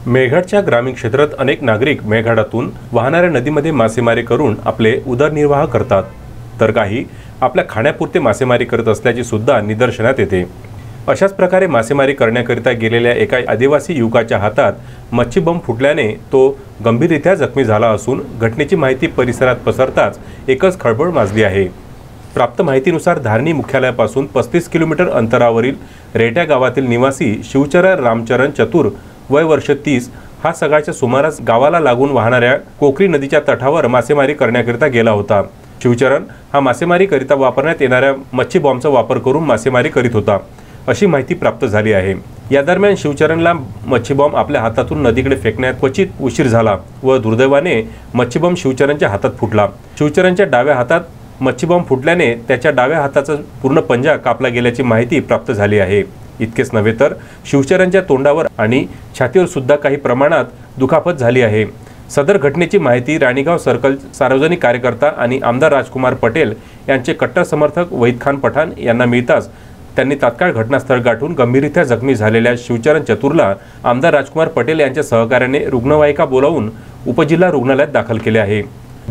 मेळघाटच्या ग्रामीण क्षेत्रात अनेक नागरिक मेळघाटातून वाहणाऱ्या नदीमध्ये मासेमारी करून आपले उदरनिर्वाह करतात, तर काही आपल्या खाण्यापुरते मासेमारी करत असल्याची सुद्धा निदर्शनात येते। अशाच प्रकारे मासेमारी करण्याकरिता गेलेल्या एका आदिवासी युवकाच्या हातात मच्छी बॉम्ब फुटल्याने तो गंभीररित्या जखमी झाला असून घटनेची माहिती परिसरात पसरताच एकच खळबळ माजली आहे। प्राप्त माहितीनुसार धारणी मुख्यालयापासून 35 किलोमीटर अंतरावरील रेट्या गावातील निवासी शिवचरण रामचरण चतुर वय वर्ष 30 हा सकाळच्या सुमारास गावाला लागून वाहणाऱ्या कोकरी नदीच्या तटावर मासेमारी करण्याकरिता गेला होता। शिवचरण हा मासेमारीकरिता वापरण्यात येणाऱ्या मच्छी बॉम्बचा वापर करून मासेमारी करीत होता, अशी माहिती प्राप्त झाली आहे। या दरम्यान शिवचरणला मच्छी बॉम्ब आपल्या हातातून नदीकडे फेकण्यात क्वचित उशीर झाला व दुर्दैवाने मच्छी बॉम्ब शिवचरणच्या हातात फुटला। शिवचरणच्या डाव्या हातात मच्छी बॉम्ब फुटल्याने त्याच्या डाव्या हाताचा पूर्ण पंजा कापला गेल्याची माहिती प्राप्त झाली आहे। इतकेच नव्हे तर शिवचरणच्या तोंडावर आणि छातीवर सुद्धा काही प्रमाणात दुखापत झाली आहे। सदर घटनेची माहिती राणीगाव सर्कल सार्वजनिक कार्यकर्ता आणि आमदार राजकुमार पटेल यांचे कट्टर समर्थक वहीद खान पठाण यांना मिळताच त्यांनी तात्काळ घटनास्थळ गाठून गंभीररित्या जखमी झालेल्या शिवचरण चतुरला आमदार राजकुमार पटेल यांच्या सहकार्याने रुग्णवाहिका बोलावून उपजिल्हा रुग्णालयात दाखल केले आहे।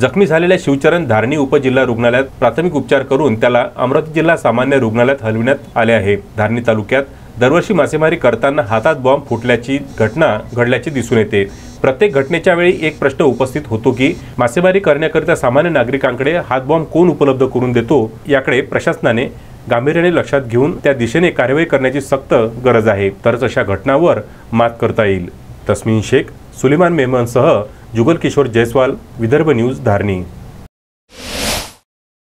जखमी झालेल्या शिवचरण धारणी उपजिल्हा रुग्णालयात प्राथमिक उपचार करून त्याला अमरावती जिल्हा सामान्य रुग्णालयात हलविण्यात आले आहे। धारणी तालुक्यात दरवर्षी मासेमारी करताना हातात बॉम्ब फुटल्याची घटना घडल्याची दिसून येते। प्रत्येक घटनेच्या वेळी एक प्रश्न उपस्थित होतो की मासेमारी करण्याकरिता सामान्य नागरिकांकडे हात बॉम्ब कोण उपलब्ध करून देतो, याकडे प्रशासनाने गांभीर्याने लक्षात घेऊन त्या दिशेने कार्यवाही करण्याची सक्त गरज आहे, तरच अशा घटनांवर मात करता येईल। तस्मीन शेख, सुलेमान मेमनसह जुगल किशोर जयस्वाल, विदर्भ न्यूज, धारणी।